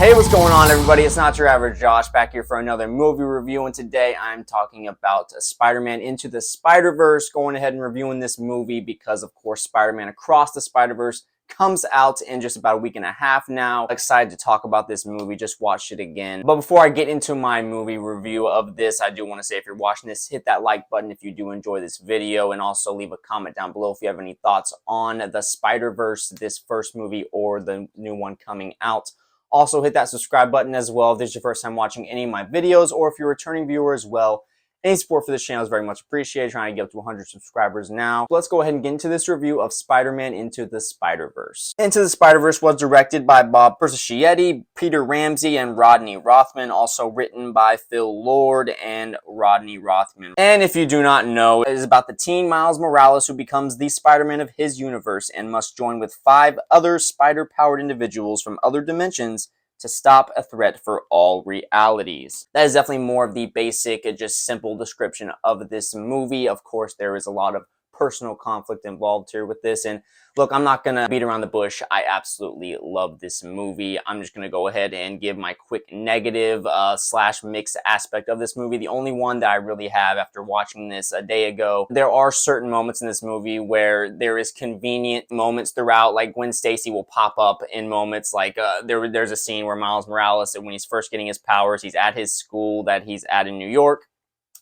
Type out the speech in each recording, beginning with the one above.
Hey, what's going on, everybody? It's not your average Josh back here for another movie review, and today I'm talking about Spider-Man Into the Spider-Verse, going ahead and reviewing this movie because, of course, Spider-Man Across the Spider-Verse comes out in just about a week and a half now. Excited to talk about this movie, just watched it again. But before I get into my movie review of this, I do want to say, if you're watching this, hit that like button if you do enjoy this video, and also leave a comment down below if you have any thoughts on the Spider-Verse, this first movie, or the new one coming out. Also, hit that subscribe button as well if this is your first time watching any of my videos, or if you're a returning viewer as well. Any support for this channel is very much appreciated. Trying to get up to 100 subscribers now. So let's go ahead and get into this review of Spider-Man Into the Spider-Verse. Into the Spider-Verse was directed by Bob Persichetti, Peter Ramsey, and Rodney Rothman. Also written by Phil Lord and Rodney Rothman. And if you do not know, it is about the teen Miles Morales who becomes the Spider-Man of his universe and must join with 5 other spider-powered individuals from other dimensions to stop a threat for all realities. That is definitely more of the basic, just simple description of this movie. Of course, there is a lot of personal conflict involved here with this, and look, I'm not gonna beat around the bush. I absolutely love this movie. I'm just gonna go ahead and give my quick negative slash mixed aspect of this movie. The only one that I really have after watching this a day ago, there are certain moments in this movie where there is convenient moments throughout, like Gwen Stacy will pop up in moments like there's a scene where Miles Morales, when he's first getting his powers, he's at his school that he's at in New York,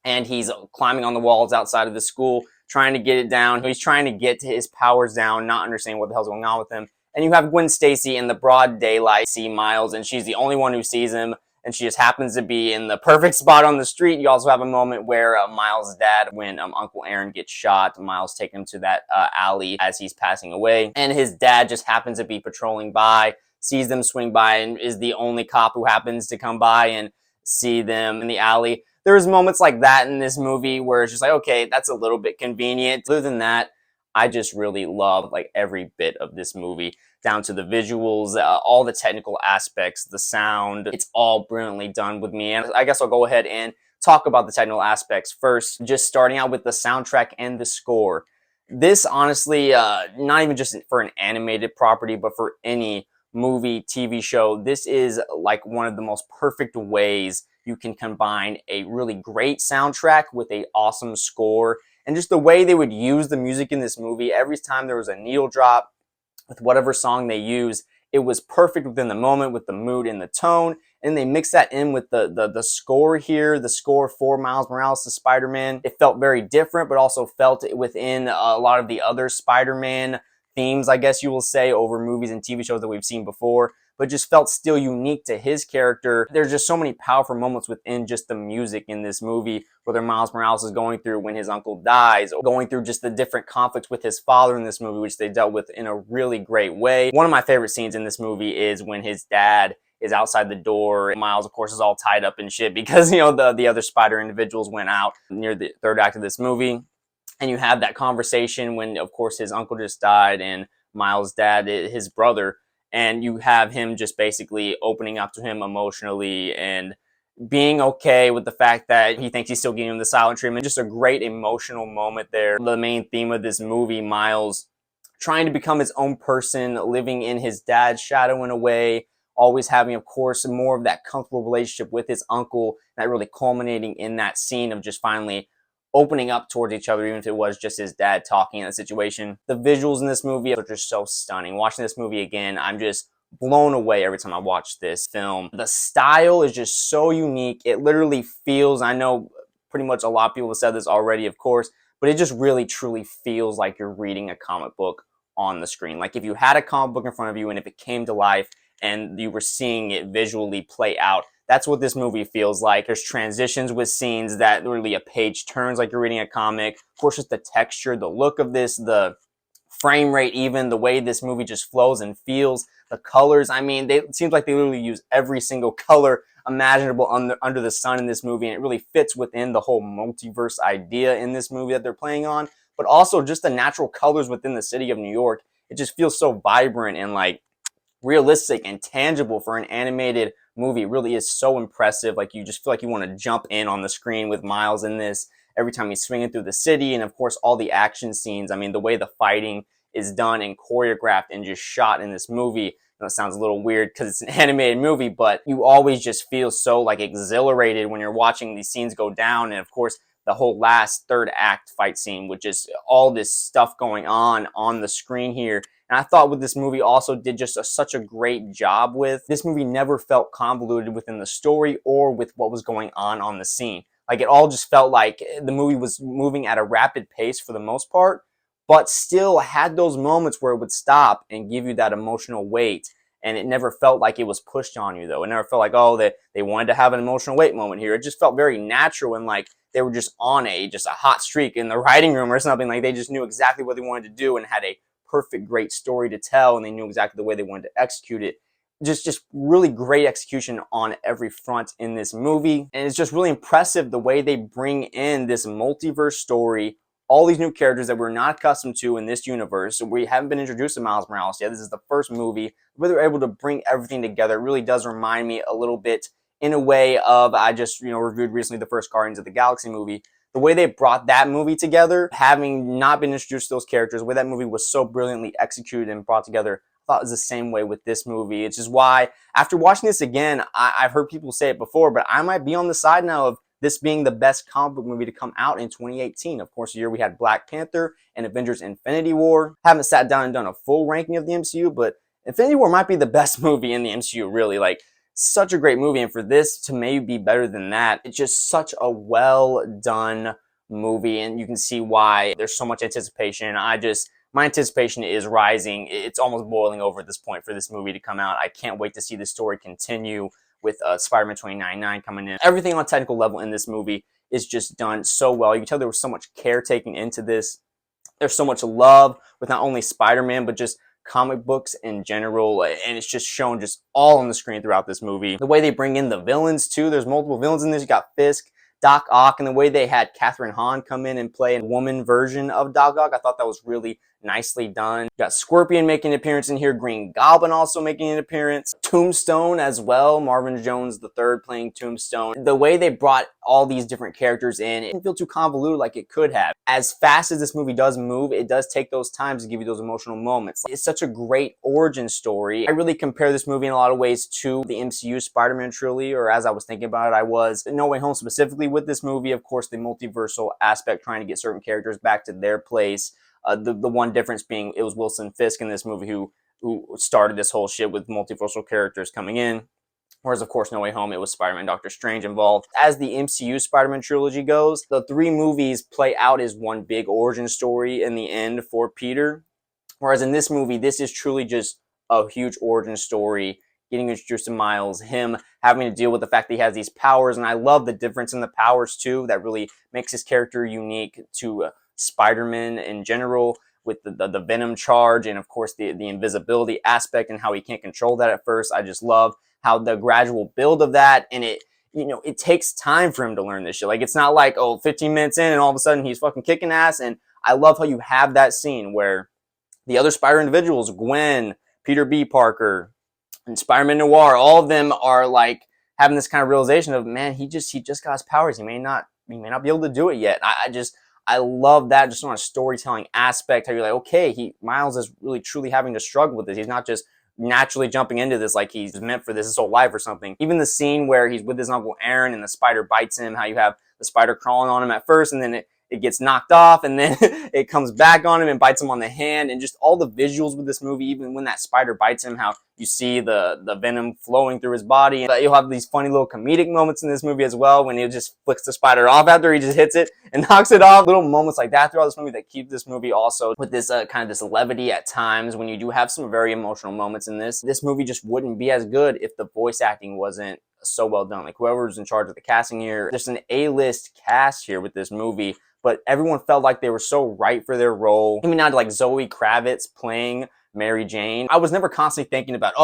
and he's climbing on the walls outside of the school, trying to get it down. He's trying to get his powers down, not understanding what the hell's going on with him. And you have Gwen Stacy in the broad daylight see Miles, and she's the only one who sees him, and she just happens to be in the perfect spot on the street. You also have a moment where Miles' dad, when Uncle Aaron gets shot, Miles takes him to that alley as he's passing away, and his dad just happens to be patrolling by, sees them swing by, and is the only cop who happens to come by and see them in the alley. There's moments like that in this movie where it's just like, okay, that's a little bit convenient. Other than that, I just really love like every bit of this movie, down to the visuals, all the technical aspects, the sound. It's all brilliantly done with me. And I guess I'll go ahead and talk about the technical aspects first, just starting out with the soundtrack and the score. This honestly, not even just for an animated property, but for any movie, TV show, this is like one of the most perfect ways you can combine a really great soundtrack with an awesome score. And just the way they would use the music in this movie, every time there was a needle drop with whatever song they use, it was perfect within the moment with the mood and the tone. And they mix that in with the score here, the score for Miles Morales, the Spider-Man. It felt very different, but also felt within a lot of the other Spider-Man themes, I guess you will say, over movies and TV shows that we've seen before, but just felt still unique to his character. There's just so many powerful moments within just the music in this movie, whether Miles Morales is going through when his uncle dies, or going through just the different conflicts with his father in this movie, which they dealt with in a really great way. One of my favorite scenes in this movie is when his dad is outside the door. Miles, of course, is all tied up in shit because, you know, the other spider individuals went out near the third act of this movie. And you have that conversation when, of course, his uncle just died and Miles' dad, his brother, and you have him just basically opening up to him emotionally and being okay with the fact that he thinks he's still giving him the silent treatment. Just a great emotional moment there. The main theme of this movie, Miles trying to become his own person, living in his dad's shadow in a way, always having, of course, more of that comfortable relationship with his uncle, that really culminating in that scene of just finally opening up towards each other, even if it was just his dad talking in that situation. The visuals in this movie are just so stunning. Watching this movie again, I'm just blown away every time I watch this film. The style is just so unique. It literally feels, I know pretty much a lot of people have said this already, of course, but it just really truly feels like you're reading a comic book on the screen. Like if you had a comic book in front of you and if it came to life and you were seeing it visually play out, that's what this movie feels like. There's transitions with scenes that really a page turns like you're reading a comic. Of course, just the texture, the look of this, the frame rate, even the way this movie just flows and feels, the colors. I mean, it seems like they literally use every single color imaginable under the sun in this movie, and it really fits within the whole multiverse idea in this movie that they're playing on. But also just the natural colors within the city of New York. It just feels so vibrant and like realistic and tangible for an animated movie. It really is so impressive. Like you just feel like you want to jump in on the screen with Miles in this every time he's swinging through the city. And of course, all the action scenes. I mean, the way the fighting is done and choreographed and just shot in this movie know, it sounds a little weird because it's an animated movie, but you always just feel so like exhilarated when you're watching these scenes go down. And of course, the whole last third act fight scene with just all this stuff going on the screen here. And I thought what this movie also did just such a great job with. This movie never felt convoluted within the story or with what was going on the scene. Like, it all just felt like the movie was moving at a rapid pace for the most part, but still had those moments where it would stop and give you that emotional weight. And it never felt like it was pushed on you, though. It never felt like, oh, they wanted to have an emotional weight moment here. It just felt very natural and like they were just on just a hot streak in the writing room or something. Like, they just knew exactly what they wanted to do and had a perfect, great story to tell, and they knew exactly the way they wanted to execute it. Just really great execution on every front in this movie. And it's just really impressive the way they bring in this multiverse story, all these new characters that we're not accustomed to in this universe. We haven't been introduced to Miles Morales yet. This is the first movie where they're able to bring everything together. It really does remind me a little bit in a way of, I just reviewed recently the first Guardians of the Galaxy movie. The way they brought that movie together, having not been introduced to those characters, the way that movie was so brilliantly executed and brought together, I thought it was the same way with this movie. It's just why, after watching this again, I've heard people say it before, but I might be on the side now of this being the best comic book movie to come out in 2018. Of course, the year we had Black Panther and Avengers Infinity War. Haven't sat down and done a full ranking of the MCU, but Infinity War might be the best movie in the MCU, really. Like, such a great movie, and for this to maybe be better than that, it's just such a well done movie, and you can see why there's so much anticipation. My anticipation is rising. It's almost boiling over at this point for this movie to come out. I can't wait to see the story continue with Spider-Man 2099 coming in. Everything on a technical level in this movie is just done so well. You can tell there was so much care taken into this. There's so much love with not only Spider-Man, but just comic books in general, and it's just shown just all on the screen throughout this movie. The way they bring in the villains too, there's multiple villains in this. You got Fisk, Doc Ock, and the way they had Catherine Hahn come in and play a woman version of Doc Ock, I thought that was really nicely done. You got Scorpion making an appearance in here, Green Goblin also making an appearance, Tombstone as well, Marvin Jones III playing Tombstone. The way they brought all these different characters in, it didn't feel too convoluted like it could have. As fast as this movie does move, it does take those times to give you those emotional moments. It's such a great origin story. I really compare this movie in a lot of ways to the MCU Spider-Man trilogy, or as I was thinking about it, I was No Way Home specifically with this movie. Of course, the multiversal aspect, trying to get certain characters back to their place. The one difference being it was Wilson Fisk in this movie who started this whole shit with multiversal characters coming in. Whereas, of course, No Way Home, it was Spider-Man and Doctor Strange involved. As the MCU Spider-Man trilogy goes, the three movies play out as one big origin story in the end for Peter. Whereas in this movie, this is truly just a huge origin story, getting introduced to Miles, him having to deal with the fact that he has these powers. And I love the difference in the powers, too. That really makes his character unique to Spider-Man in general, with the Venom charge and, of course, the invisibility aspect and how he can't control that at first. I just love how the gradual build of that, and it takes time for him to learn this shit. Like, it's not like, 15 minutes in and all of a sudden he's fucking kicking ass. And I love how you have that scene where the other Spider individuals, Gwen, Peter B. Parker, and Spider-Man Noir, all of them are like having this kind of realization of, man, he just got his powers. He may not be able to do it yet. I love that just on a storytelling aspect, how you're like, okay, Miles is really truly having to struggle with this. He's not just naturally jumping into this like he's meant for this his whole life or something. Even the scene where he's with his Uncle Aaron and the spider bites him, how you have the spider crawling on him at first and then it gets knocked off and then it comes back on him and bites him on the hand, and just all the visuals with this movie, even when that spider bites him, how you see the venom flowing through his body. And you'll have these funny little comedic moments in this movie as well when he just flicks the spider off after he just hits it and knocks it off. Little moments like that throughout this movie that keep this movie also with this kind of this levity at times when you do have some very emotional moments in this. This movie just wouldn't be as good if the voice acting wasn't so well done. Like, whoever's in charge of the casting here, there's an A-list cast here with this movie, but everyone felt like they were so right for their role. Even not like Zoe Kravitz playing Mary Jane. I was never constantly thinking about,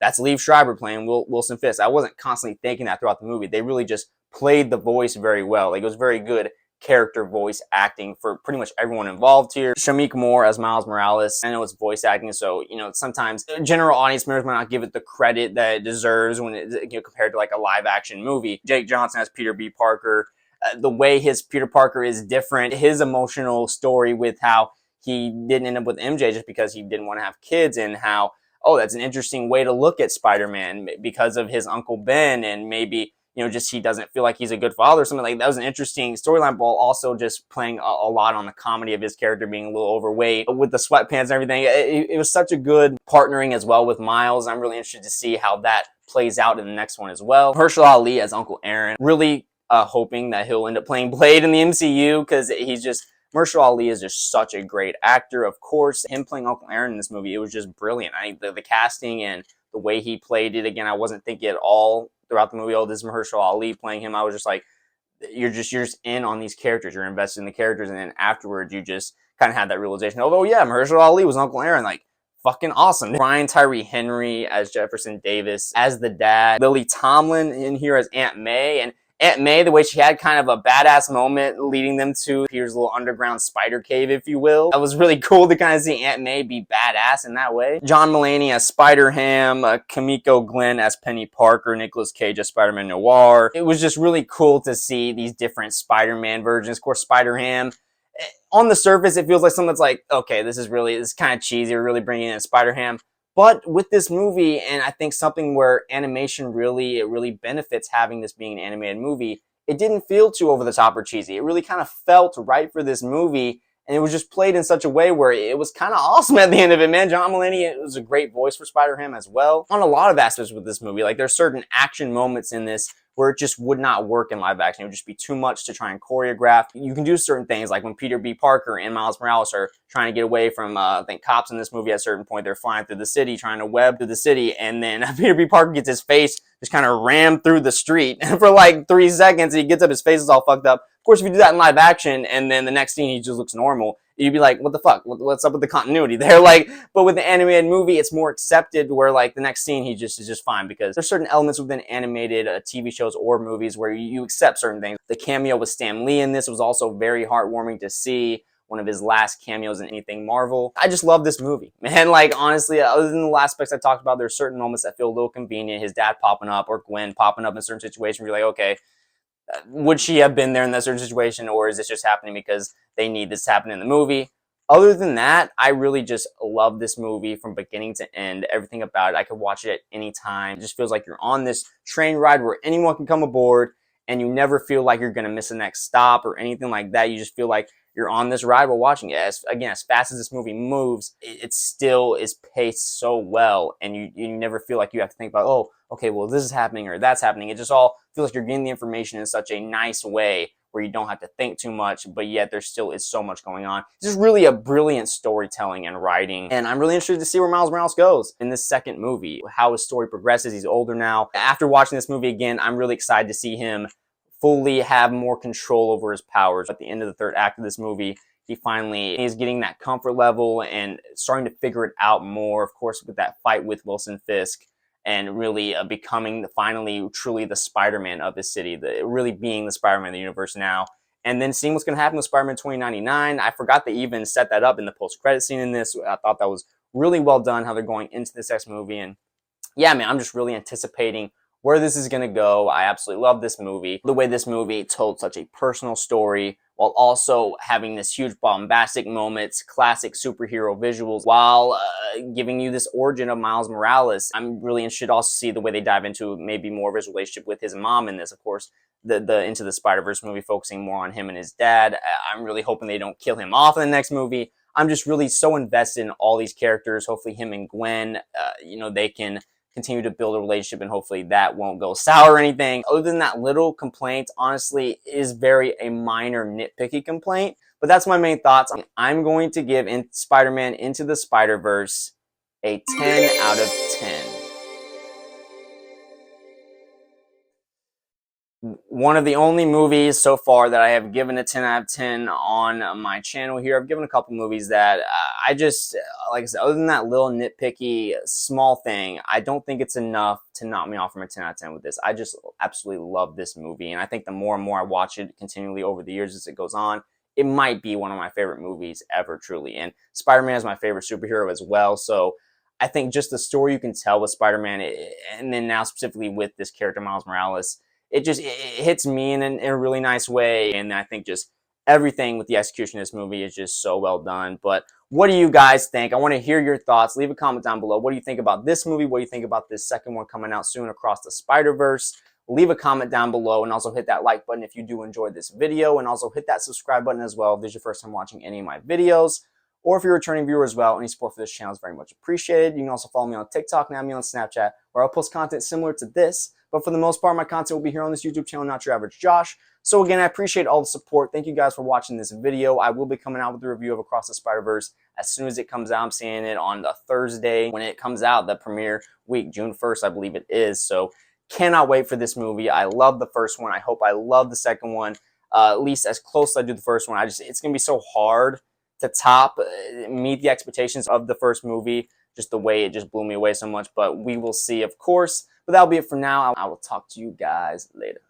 that's Liev Schreiber playing Wilson Fisk. I wasn't constantly thinking that throughout the movie. They really just played the voice very well. Like, it was very good character voice acting for pretty much everyone involved here. Shamik Moore as Miles Morales. I know it's voice acting, so sometimes general audience members might not give it the credit that it deserves when compared to like a live action movie. Jake Johnson as Peter B. Parker. The way his Peter Parker is different. His emotional story with how he didn't end up with MJ just because he didn't want to have kids, and how oh, that's an interesting way to look at Spider-Man because of his Uncle Ben, and maybe, you know, just he doesn't feel like he's a good father or something. Like, that was an interesting storyline, but also just playing a lot on the comedy of his character being a little overweight with the sweatpants and everything. It was such a good partnering as well with Miles. I'm really interested to see how that plays out in the next one as well. Mahershala Ali as Uncle Aaron, really hoping that he'll end up playing Blade in the MCU, because he's just, Mahershala Ali is just such a great actor. Of course, him playing Uncle Aaron in this movie, it was just brilliant. I think the casting and the way he played it, again, I wasn't thinking at all throughout the movie, oh, this is Mahershala Ali playing him. I was just like, you're just in on these characters. You're invested in the characters, and then afterwards, you just kind of had that realization, oh yeah, Mahershala Ali was Uncle Aaron. Like, fucking awesome. Brian Tyree Henry as Jefferson Davis as the dad. Lily Tomlin in here as Aunt May. And Aunt May, the way she had kind of a badass moment leading them to Peter's little underground spider cave, if you will. That was really cool to kind of see Aunt May be badass in that way. John Mulaney as Spider-Ham, Kimiko Glenn as Penny Parker, Nicolas Cage as Spider-Man Noir. It was just really cool to see these different Spider-Man versions. Of course, Spider-Ham, on the surface, it feels like something that's like, okay, this is kind of cheesy. We're really bringing in Spider-Ham. But with this movie, and I think something where animation really benefits having this being an animated movie, it didn't feel too over the top or cheesy. It really kind of felt right for this movie, and it was just played in such a way where it was kind of awesome at the end of it, man. John Mulaney, it was a great voice for Spider-Ham as well. On a lot of aspects with this movie, like there's certain action moments in this where it just would not work in live action. It would just be too much to try and choreograph. You can do certain things, like when Peter B. Parker and Miles Morales are trying to get away from, I think, cops in this movie. At a certain point, they're flying through the city, trying to web through the city, and then Peter B. Parker gets his face just kind of rammed through the street for like 3 seconds. He gets up, his face is all fucked up. Of course, if you do that in live action, and then the next scene he just looks normal, you'd be like, what the fuck? What's up with the continuity there? Like, but with the animated movie, it's more accepted where like the next scene he just is just fine, because there's certain elements within animated TV shows or movies where you accept certain things. The cameo with Stan Lee in this was also very heartwarming to see. One of his last cameos in anything Marvel. I just love this movie, man. Like, honestly, other than the aspects I talked about, there's certain moments that feel a little convenient. His dad popping up or Gwen popping up in certain situations where you're like, okay, would she have been there in that certain situation, or is this just happening because they need this to happen in the movie? Other than that, I really just love this movie from beginning to end. Everything about it, I could watch it at any time. It just feels like you're on this train ride where anyone can come aboard, and you never feel like you're going to miss the next stop or anything like that. You just feel like you're on this ride while watching it. As fast as this movie moves, it still is paced so well, and you never feel like you have to think about, oh, okay, well, this is happening or that's happening. It just all feels like you're getting the information in such a nice way where you don't have to think too much, but yet there still is so much going on. It's just really a brilliant storytelling and writing, and I'm really interested to see where Miles Morales goes in this second movie, how his story progresses. He's older now. After watching this movie again, I'm really excited to see him fully have more control over his powers. At the end of the third act of this movie, he finally is getting that comfort level and starting to figure it out more, of course, with that fight with Wilson Fisk, and really becoming finally truly the Spider-Man of his city, really being the Spider-Man of the universe now. And then seeing what's going to happen with Spider-Man 2099. I forgot they even set that up in the post-credit scene in this. I thought that was really well done, how they're going into this next movie. And yeah, man, I'm just really anticipating where this is going to go. I absolutely love this movie. The way this movie told such a personal story while also having this huge bombastic moments, classic superhero visuals, while giving you this origin of Miles Morales. I'm really interested to also see the way they dive into maybe more of his relationship with his mom in this. Of course, the Into the Spider-Verse movie focusing more on him and his dad. I'm really hoping they don't kill him off in the next movie. I'm just really so invested in all these characters. Hopefully him and Gwen, they can continue to build a relationship, and hopefully that won't go sour or anything. Other than that little complaint, honestly, is very a minor nitpicky complaint, but that's my main thoughts. I'm going to give Spider-Man Into the Spider-Verse a 10 out of 10. One of the only movies so far that I have given a 10 out of 10 on my channel here. I've given a couple movies that I just, like I said, other than that little nitpicky small thing, I don't think it's enough to knock me off from a 10 out of 10 with this. I just absolutely love this movie, and I think the more and more I watch it continually over the years as it goes on, it might be one of my favorite movies ever, truly. And Spider-Man is my favorite superhero as well, so I think just the story you can tell with Spider-Man, and then now specifically with this character, Miles Morales, it hits me in a really nice way. And I think just everything with the execution of this movie is just so well done. But what do you guys think? I want to hear your thoughts. Leave a comment down below. What do you think about this movie? What do you think about this second one coming out soon, Across the Spider-Verse? Leave a comment down below, and also hit that like button if you do enjoy this video, and also hit that subscribe button as well if this is your first time watching any of my videos, or if you're a returning viewer as well. Any support for this channel is very much appreciated. You can also follow me on TikTok and add me on Snapchat, where I'll post content similar to this, but for the most part, my content will be here on this YouTube channel, Not Your Average Josh. So again, I appreciate all the support. Thank you guys for watching this video. I will be coming out with a review of Across the Spider-Verse as soon as it comes out. I'm seeing it on a Thursday when it comes out, the premiere week, June 1st, I believe it is. So cannot wait for this movie. I love the first one. I hope I love the second one, at least as close as I do the first one. It's going to be so hard to top, meet the expectations of the first movie, just the way it just blew me away so much. But we will see, of course. But that'll be it for now. I will talk to you guys later.